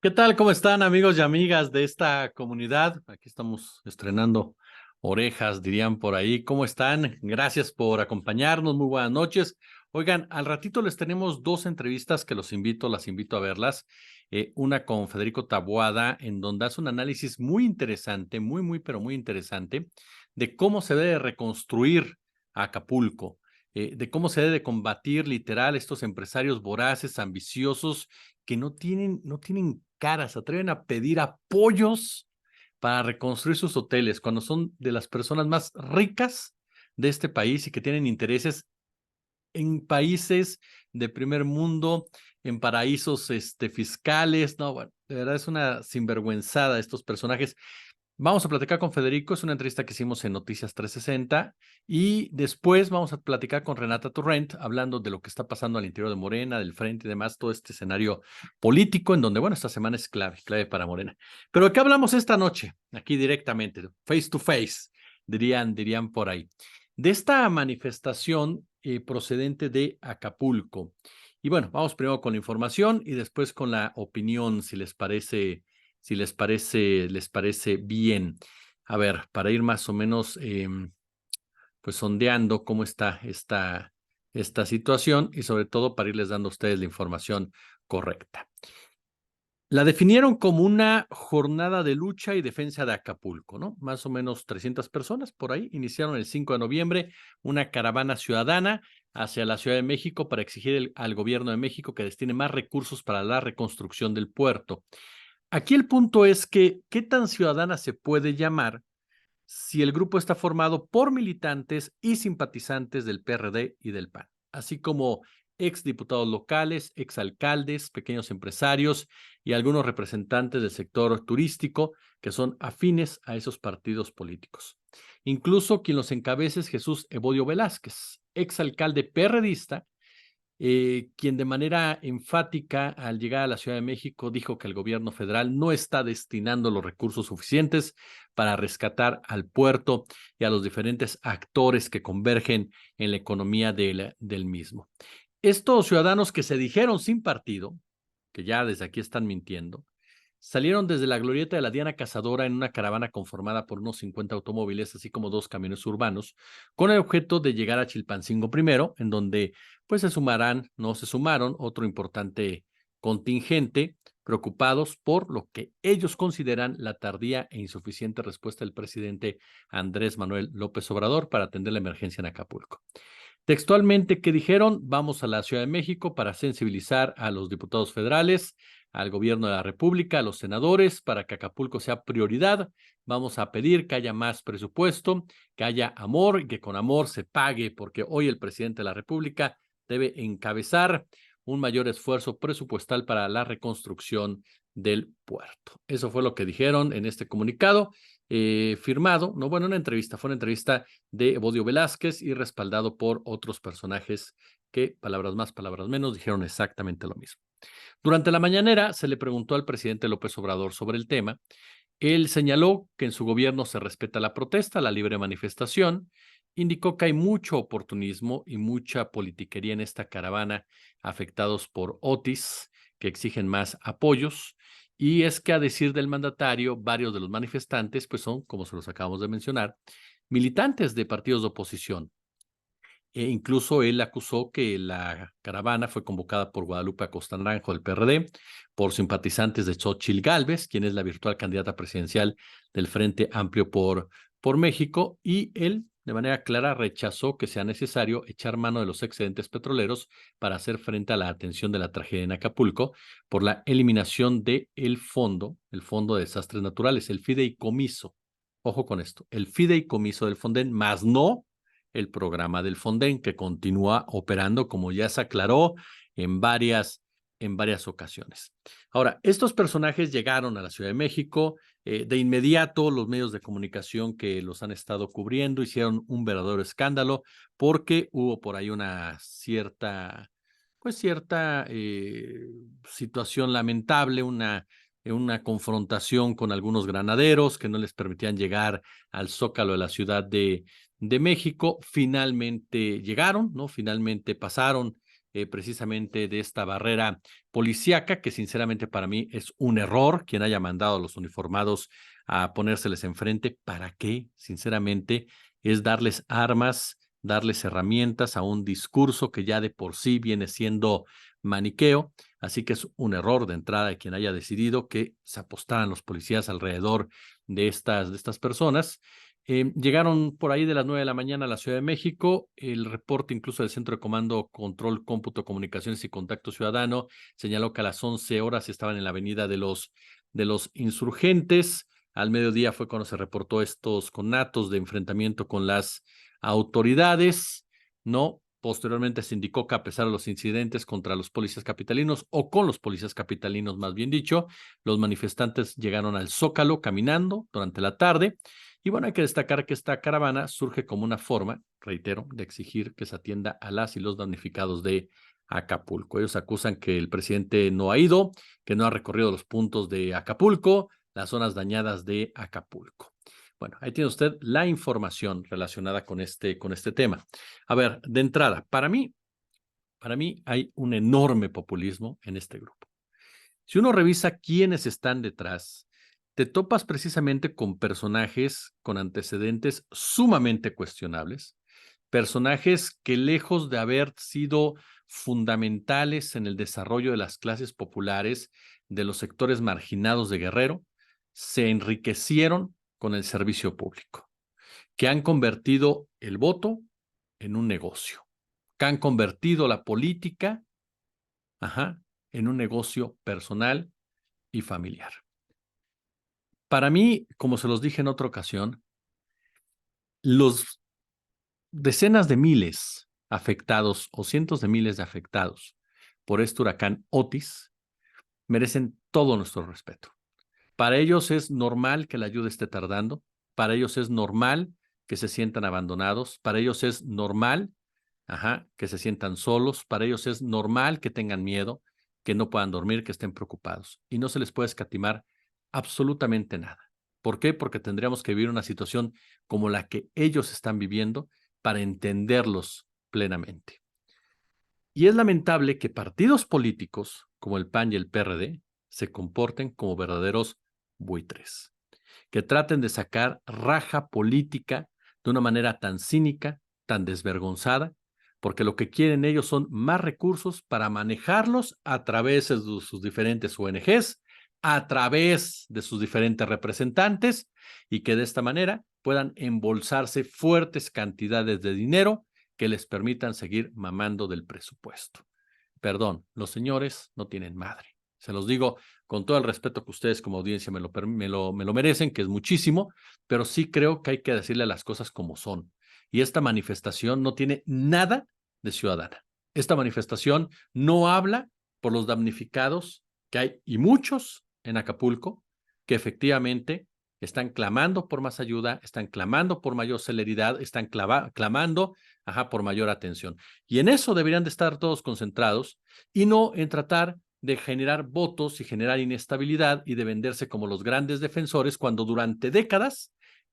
¿Qué tal? ¿Cómo están, amigos y amigas de esta comunidad? Aquí estamos estrenando orejas, dirían por ahí. ¿Cómo están? Gracias por acompañarnos. Muy buenas noches. Oigan, al ratito les tenemos dos entrevistas que las invito a verlas. Una con Federico Taboada, en donde hace un análisis muy interesante, pero muy interesante, de cómo se debe reconstruir Acapulco, de cómo se debe combatir literal estos empresarios voraces, ambiciosos, que no tienen cara, se atreven a pedir apoyos para reconstruir sus hoteles cuando son de las personas más ricas de este país y que tienen intereses en países de primer mundo, en paraísos fiscales. No, bueno, de verdad es una sinvergüenzada estos personajes. Vamos a platicar con Federico, es una entrevista que hicimos en Noticias 360 y después vamos a platicar con Renata Torrent hablando de lo que está pasando al interior de Morena, del Frente y demás, todo este escenario político en donde, bueno, esta semana es clave para Morena. Pero ¿de qué hablamos esta noche? Aquí directamente, face to face, dirían por ahí. De esta manifestación procedente de Acapulco. Y bueno, vamos primero con la información y después con la opinión, si les parece bien. A ver, para ir más o menos pues sondeando cómo está esta situación y sobre todo para irles dando a ustedes la información correcta. La definieron como una jornada de lucha y defensa de Acapulco, ¿no? Más o menos 300 personas por ahí iniciaron el 5 de noviembre una caravana ciudadana hacia la Ciudad de México para exigir al gobierno de México que destine más recursos para la reconstrucción del puerto. Aquí el punto es que, ¿qué tan ciudadana se puede llamar si el grupo está formado por militantes y simpatizantes del PRD y del PAN, así como exdiputados locales, exalcaldes, pequeños empresarios y algunos representantes del sector turístico que son afines a esos partidos políticos? Incluso quien los encabeza es Jesús Evodio Velázquez, exalcalde perredista, quien de manera enfática al llegar a la Ciudad de México dijo que el gobierno federal no está destinando los recursos suficientes para rescatar al puerto y a los diferentes actores que convergen en la economía del mismo. Estos ciudadanos que se dijeron sin partido, que ya desde aquí están mintiendo, salieron desde la glorieta de la Diana Cazadora en una caravana conformada por unos 50 automóviles, así como dos camiones urbanos, con el objeto de llegar a Chilpancingo primero, en donde pues se sumaron otro importante contingente, preocupados por lo que ellos consideran la tardía e insuficiente respuesta del presidente Andrés Manuel López Obrador para atender la emergencia en Acapulco. Textualmente, ¿qué dijeron? Vamos a la Ciudad de México para sensibilizar a los diputados federales, al gobierno de la República, a los senadores, para que Acapulco sea prioridad. Vamos a pedir que haya más presupuesto, que haya amor y que con amor se pague, porque hoy el presidente de la República debe encabezar un mayor esfuerzo presupuestal para la reconstrucción del puerto. Eso fue lo que dijeron en este comunicado firmado, no, bueno, fue una entrevista de Evodio Velázquez y respaldado por otros personajes que, palabras más, palabras menos, dijeron exactamente lo mismo. Durante la mañanera se le preguntó al presidente López Obrador sobre el tema. Él señaló que en su gobierno se respeta la protesta, la libre manifestación, indicó que hay mucho oportunismo y mucha politiquería en esta caravana afectados por Otis, que exigen más apoyos, y es que a decir del mandatario, varios de los manifestantes pues son, como se los acabamos de mencionar, militantes de partidos de oposición. Incluso él acusó que la caravana fue convocada por Guadalupe Acosta Naranjo del PRD, por simpatizantes de Xóchitl Gálvez, quien es la virtual candidata presidencial del Frente Amplio por México, y él de manera clara rechazó que sea necesario echar mano de los excedentes petroleros para hacer frente a la atención de la tragedia en Acapulco por la eliminación del fondo, el Fondo de Desastres Naturales, el fideicomiso. Ojo con esto, el fideicomiso del Fonden, más no el programa del Fonden, que continúa operando, como ya se aclaró en varias ocasiones. Ahora, estos personajes llegaron a la Ciudad de México. De inmediato, los medios de comunicación que los han estado cubriendo hicieron un verdadero escándalo porque hubo por ahí una cierta situación lamentable, una confrontación con algunos granaderos que no les permitían llegar al Zócalo de la Ciudad de México. Finalmente llegaron, ¿no? Finalmente pasaron precisamente de esta barrera policíaca, que sinceramente para mí es un error quien haya mandado a los uniformados a ponérseles enfrente. ¿Para qué? Sinceramente, es darles armas, darles herramientas a un discurso que ya de por sí viene siendo maniqueo. Así que es un error de entrada de quien haya decidido que se apostaran los policías alrededor de estas personas. Llegaron por ahí de las 9 de la mañana a la Ciudad de México. El reporte incluso del Centro de Comando, Control, Cómputo, Comunicaciones y Contacto Ciudadano señaló que a las 11 horas estaban en la avenida de los Insurgentes. Al mediodía fue cuando se reportó estos conatos de enfrentamiento con las autoridades, ¿no? Posteriormente se indicó que a pesar de los incidentes contra los policías capitalinos, o con los policías capitalinos más bien dicho, los manifestantes llegaron al Zócalo caminando durante la tarde. Y bueno, hay que destacar que esta caravana surge como una forma, reitero, de exigir que se atienda a las y los damnificados de Acapulco. Ellos acusan que el presidente no ha ido, que no ha recorrido los puntos de Acapulco, las zonas dañadas de Acapulco. Bueno, ahí tiene usted la información relacionada con este tema. A ver, de entrada, para mí hay un enorme populismo en este grupo. Si uno revisa quiénes están detrás, te topas precisamente con personajes con antecedentes sumamente cuestionables, personajes que lejos de haber sido fundamentales en el desarrollo de las clases populares, de los sectores marginados de Guerrero, se enriquecieron con el servicio público, que han convertido el voto en un negocio, que han convertido la política, en un negocio personal y familiar. Para mí, como se los dije en otra ocasión, los decenas de miles afectados o cientos de miles de afectados por este huracán Otis merecen todo nuestro respeto. Para ellos es normal que la ayuda esté tardando, para ellos es normal que se sientan abandonados, para ellos es normal, que se sientan solos, para ellos es normal que tengan miedo, que no puedan dormir, que estén preocupados. Y no se les puede escatimar absolutamente nada. ¿Por qué? Porque tendríamos que vivir una situación como la que ellos están viviendo para entenderlos plenamente. Y es lamentable que partidos políticos como el PAN y el PRD se comporten como verdaderos buitres, que traten de sacar raja política de una manera tan cínica, tan desvergonzada, porque lo que quieren ellos son más recursos para manejarlos a través de sus diferentes ONGs, a través de sus diferentes representantes, y que de esta manera puedan embolsarse fuertes cantidades de dinero que les permitan seguir mamando del presupuesto. Perdón, los señores no tienen madre. Se los digo con todo el respeto que ustedes como audiencia me lo merecen, que es muchísimo, pero sí creo que hay que decirle las cosas como son. Y esta manifestación no tiene nada de ciudadana. Esta manifestación no habla por los damnificados, que hay y muchos en Acapulco, que efectivamente están clamando por más ayuda, están clamando por mayor celeridad, están clamando por mayor atención. Y en eso deberían de estar todos concentrados y no en tratar de generar votos y generar inestabilidad y de venderse como los grandes defensores cuando durante décadas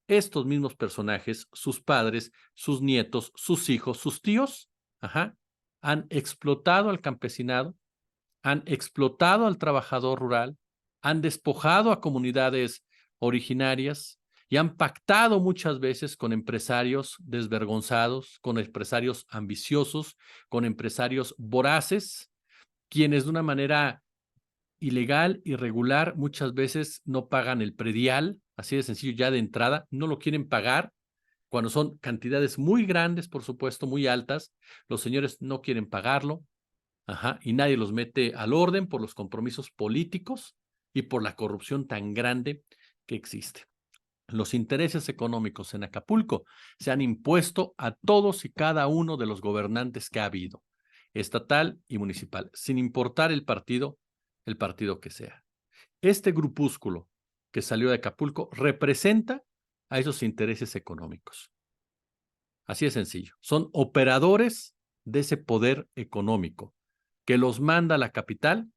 estos mismos personajes, sus padres, sus nietos, sus hijos, sus tíos, han explotado al campesinado, han explotado al trabajador rural, han despojado a comunidades originarias y han pactado muchas veces con empresarios desvergonzados, con empresarios ambiciosos, con empresarios voraces, quienes de una manera ilegal, irregular, muchas veces no pagan el predial, así de sencillo, ya de entrada, no lo quieren pagar. Cuando son cantidades muy grandes, por supuesto, muy altas, los señores no quieren pagarlo, y nadie los mete al orden por los compromisos políticos y por la corrupción tan grande que existe. Los intereses económicos en Acapulco se han impuesto a todos y cada uno de los gobernantes que ha habido, estatal y municipal, sin importar el partido que sea. Este grupúsculo que salió de Acapulco representa a esos intereses económicos. Así de sencillo. Son operadores de ese poder económico que los manda a la capital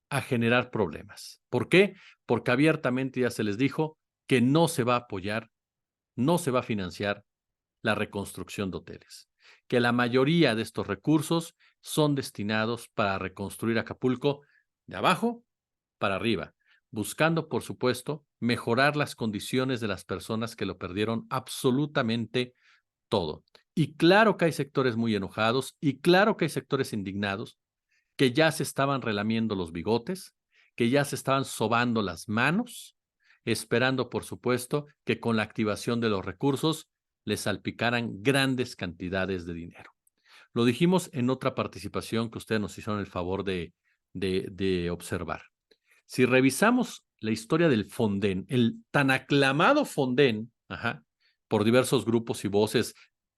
a generar problemas. ¿Por qué? Porque abiertamente ya se les dijo que no se va a apoyar, no se va a financiar la reconstrucción de hoteles. que la mayoría de estos recursos son destinados para reconstruir Acapulco de abajo para arriba, buscando, por supuesto, mejorar las condiciones de las personas que lo perdieron absolutamente todo. Y claro que hay sectores muy enojados y claro que hay sectores indignados que ya se estaban relamiendo los bigotes, que ya se estaban sobando las manos, esperando, por supuesto, que con la activación de los recursos les salpicaran grandes cantidades de dinero. Lo dijimos en otra participación que ustedes nos hicieron el favor de observar. Si revisamos la historia del Fonden, el tan aclamado Fonden, por diversos grupos y voces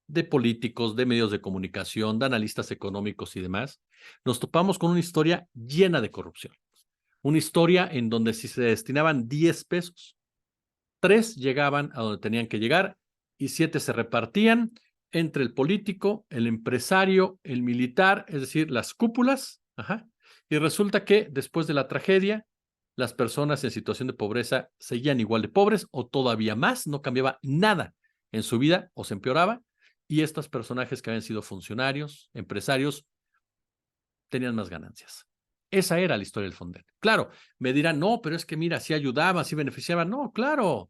de políticos, de medios de comunicación, de analistas económicos y demás, nos topamos con una historia llena de corrupción. Una historia en donde si se destinaban 10 pesos, 3 llegaban a donde tenían que llegar y 7 se repartían entre el político, el empresario, el militar, es decir, las cúpulas. Y resulta que después de la tragedia, las personas en situación de pobreza seguían igual de pobres o todavía más, no cambiaba nada en su vida o se empeoraba. Y estos personajes que habían sido funcionarios, empresarios, tenían más ganancias. Esa era la historia del Fonden. Claro, me dirán, no, pero es que mira, si ayudaba, si beneficiaba. No, claro,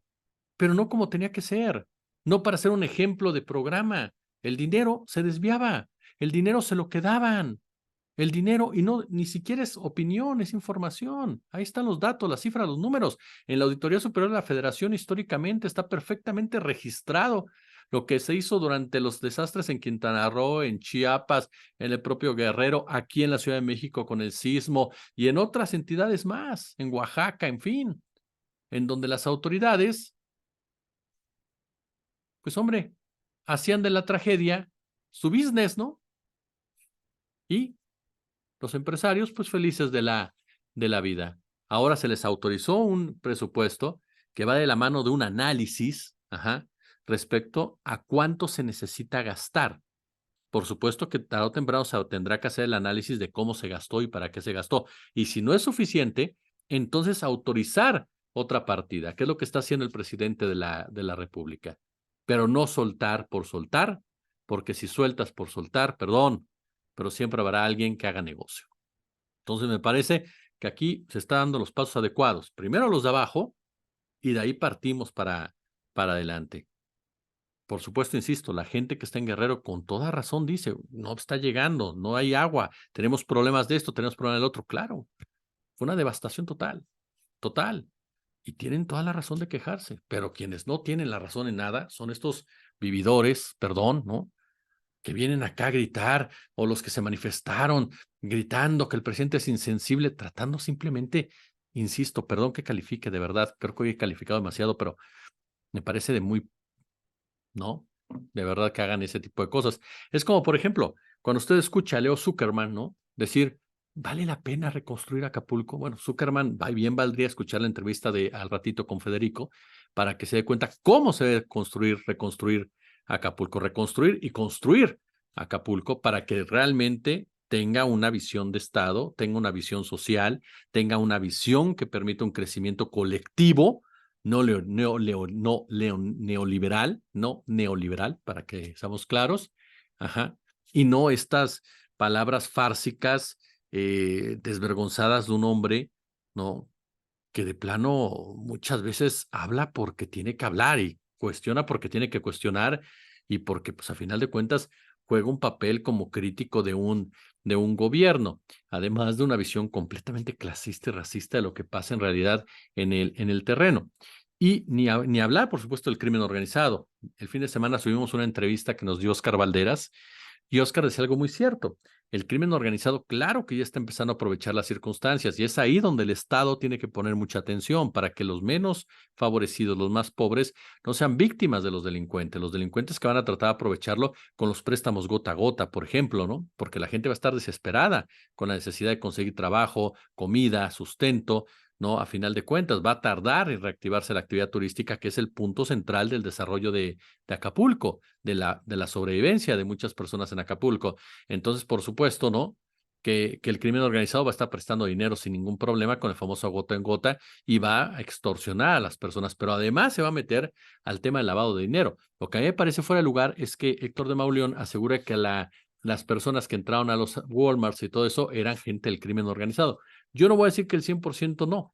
pero no como tenía que ser. No para ser un ejemplo de programa. El dinero se desviaba, el dinero se lo quedaban. El dinero, y no, ni siquiera es opinión, es información. Ahí están los datos, las cifras, los números. En la Auditoría Superior de la Federación históricamente está perfectamente registrado lo que se hizo durante los desastres en Quintana Roo, en Chiapas, en el propio Guerrero, aquí en la Ciudad de México con el sismo y en otras entidades más, en Oaxaca, en fin, en donde las autoridades, pues hombre, hacían de la tragedia su business, ¿no? Y los empresarios, pues felices de la vida. Ahora se les autorizó un presupuesto que va de la mano de un análisis respecto a cuánto se necesita gastar. Por supuesto que tarde o temprano se tendrá que hacer el análisis de cómo se gastó y para qué se gastó. Y si no es suficiente, entonces autorizar otra partida, que es lo que está haciendo el presidente de la República. Pero no soltar por soltar, porque si sueltas por soltar, perdón, pero siempre habrá alguien que haga negocio. Entonces me parece que aquí se está dando los pasos adecuados. Primero los de abajo y de ahí partimos para adelante. Por supuesto, insisto, la gente que está en Guerrero con toda razón dice, no está llegando, no hay agua, tenemos problemas de esto, tenemos problemas del otro. Claro, fue una devastación total, total. Y tienen toda la razón de quejarse, pero quienes no tienen la razón en nada son estos vividores, perdón, ¿no? Que vienen acá a gritar, o los que se manifestaron gritando que el presidente es insensible, tratando simplemente, insisto, perdón que califique, de verdad, creo que hoy he calificado demasiado, pero me parece de muy, ¿no? De verdad que hagan ese tipo de cosas. Es como, por ejemplo, cuando usted escucha a Leo Zuckerman, ¿no? Decir, ¿vale la pena reconstruir Acapulco? Bueno, Zuckerman, bien valdría escuchar la entrevista de al ratito con Federico para que se dé cuenta cómo se debe construir, reconstruir Acapulco, reconstruir y construir Acapulco para que realmente tenga una visión de Estado, tenga una visión social, tenga una visión que permita un crecimiento colectivo, no neoliberal, para que seamos claros, y no estas palabras fársicas, desvergonzadas de un hombre, ¿no? Que de plano muchas veces habla porque tiene que hablar y cuestiona porque tiene que cuestionar y porque, pues, a final de cuentas, juega un papel como crítico de un gobierno, además de una visión completamente clasista y racista de lo que pasa en realidad en el terreno. Y ni hablar, por supuesto, del crimen organizado. El fin de semana subimos una entrevista que nos dio Oscar Valderas y Oscar decía algo muy cierto. El crimen organizado, claro que ya está empezando a aprovechar las circunstancias y es ahí donde el Estado tiene que poner mucha atención para que los menos favorecidos, los más pobres, no sean víctimas de los delincuentes que van a tratar de aprovecharlo con los préstamos gota a gota, por ejemplo, ¿no? Porque la gente va a estar desesperada con la necesidad de conseguir trabajo, comida, sustento, ¿no? A final de cuentas, va a tardar en reactivarse la actividad turística, que es el punto central del desarrollo de Acapulco, de la sobrevivencia de muchas personas en Acapulco. Entonces, por supuesto, ¿no? que el crimen organizado va a estar prestando dinero sin ningún problema con el famoso gota en gota y va a extorsionar a las personas, pero además se va a meter al tema del lavado de dinero. Lo que a mí me parece fuera de lugar es que Héctor de Mauleón asegura que las personas que entraron a los Walmarts y todo eso eran gente del crimen organizado. Yo no voy a decir que el 100% no.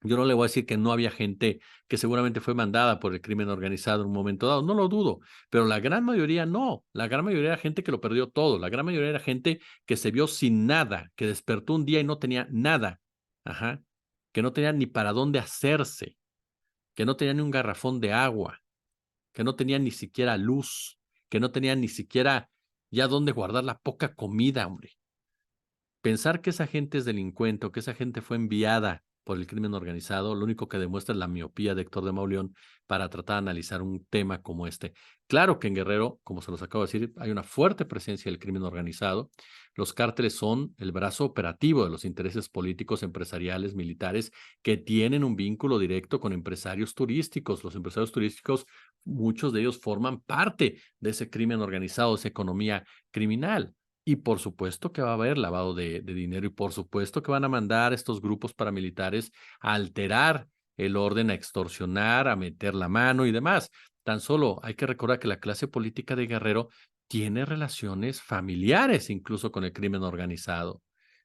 Yo no le voy a decir que no había gente que seguramente fue mandada por el crimen organizado en un momento dado, no lo dudo, pero la gran mayoría no, la gran mayoría era gente que lo perdió todo, la gran mayoría era gente que se vio sin nada, que despertó un día y no tenía nada, ajá, que no tenía ni para dónde hacerse, que no tenía ni un garrafón de agua, que no tenía ni siquiera luz, que no tenía ni siquiera ya dónde guardar la poca comida, hombre. Pensar que esa gente es delincuente o que esa gente fue enviada por el crimen organizado, lo único que demuestra es la miopía de Héctor de Mauleón para tratar de analizar un tema como este. Claro que en Guerrero, como se los acabo de decir, hay una fuerte presencia del crimen organizado. Los cárteles son el brazo operativo de los intereses políticos, empresariales, militares, que tienen un vínculo directo con empresarios turísticos. Los empresarios turísticos, muchos de ellos forman parte de ese crimen organizado, esa economía criminal. Y por supuesto que va a haber lavado de dinero y por supuesto que van a mandar estos grupos paramilitares a alterar el orden, a extorsionar, a meter la mano y demás. Tan solo hay que recordar que la clase política de Guerrero tiene relaciones familiares incluso con el crimen organizado.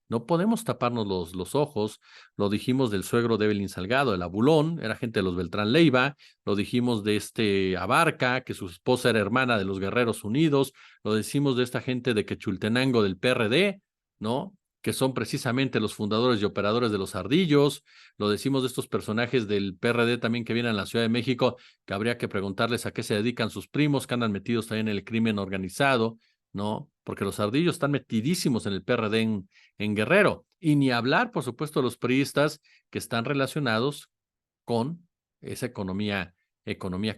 No podemos taparnos los ojos. Lo dijimos del suegro de Evelyn Salgado, el Abulón, era gente de los Beltrán Leiva. Lo dijimos de este Abarca, que su esposa era hermana de los Guerreros Unidos. Lo decimos de esta gente de Quechultenango del PRD, ¿no? Que son precisamente los fundadores y operadores de los Ardillos. Lo decimos de estos personajes del PRD también que vienen a la Ciudad de México, que habría que preguntarles a qué se dedican sus primos, que andan metidos también en el crimen organizado, ¿no? Porque los Ardillos están metidísimos en el PRD en Guerrero. Y ni hablar, por supuesto, de los priistas que están relacionados con esa economía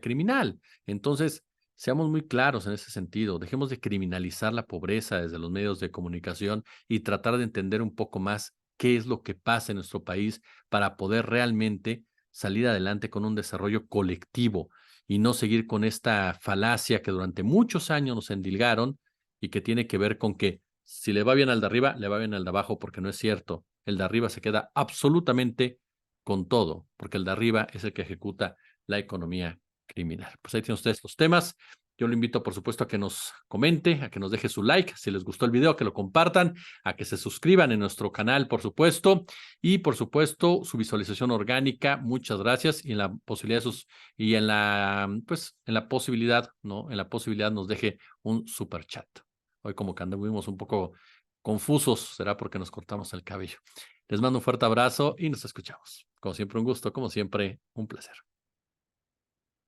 criminal. Entonces, seamos muy claros en ese sentido. Dejemos de criminalizar la pobreza desde los medios de comunicación y tratar de entender un poco más qué es lo que pasa en nuestro país para poder realmente salir adelante con un desarrollo colectivo y no seguir con esta falacia que durante muchos años nos endilgaron y que tiene que ver con que si le va bien al de arriba, le va bien al de abajo, porque no es cierto. El de arriba se queda absolutamente con todo, porque el de arriba es el que ejecuta la economía criminal. Pues ahí tienen ustedes los temas. Yo lo invito, por supuesto, a que nos comente, a que nos deje su like, si les gustó el video, que lo compartan, a que se suscriban en nuestro canal, por supuesto, y por supuesto, su visualización orgánica. Muchas gracias. Y en la posibilidad de y en la, pues, en la posibilidad, ¿no? En la posibilidad nos deje un super chat. Hoy como que anduvimos un poco confusos, será porque nos cortamos el cabello. Les mando un fuerte abrazo y nos escuchamos. Como siempre, un gusto, como siempre, un placer.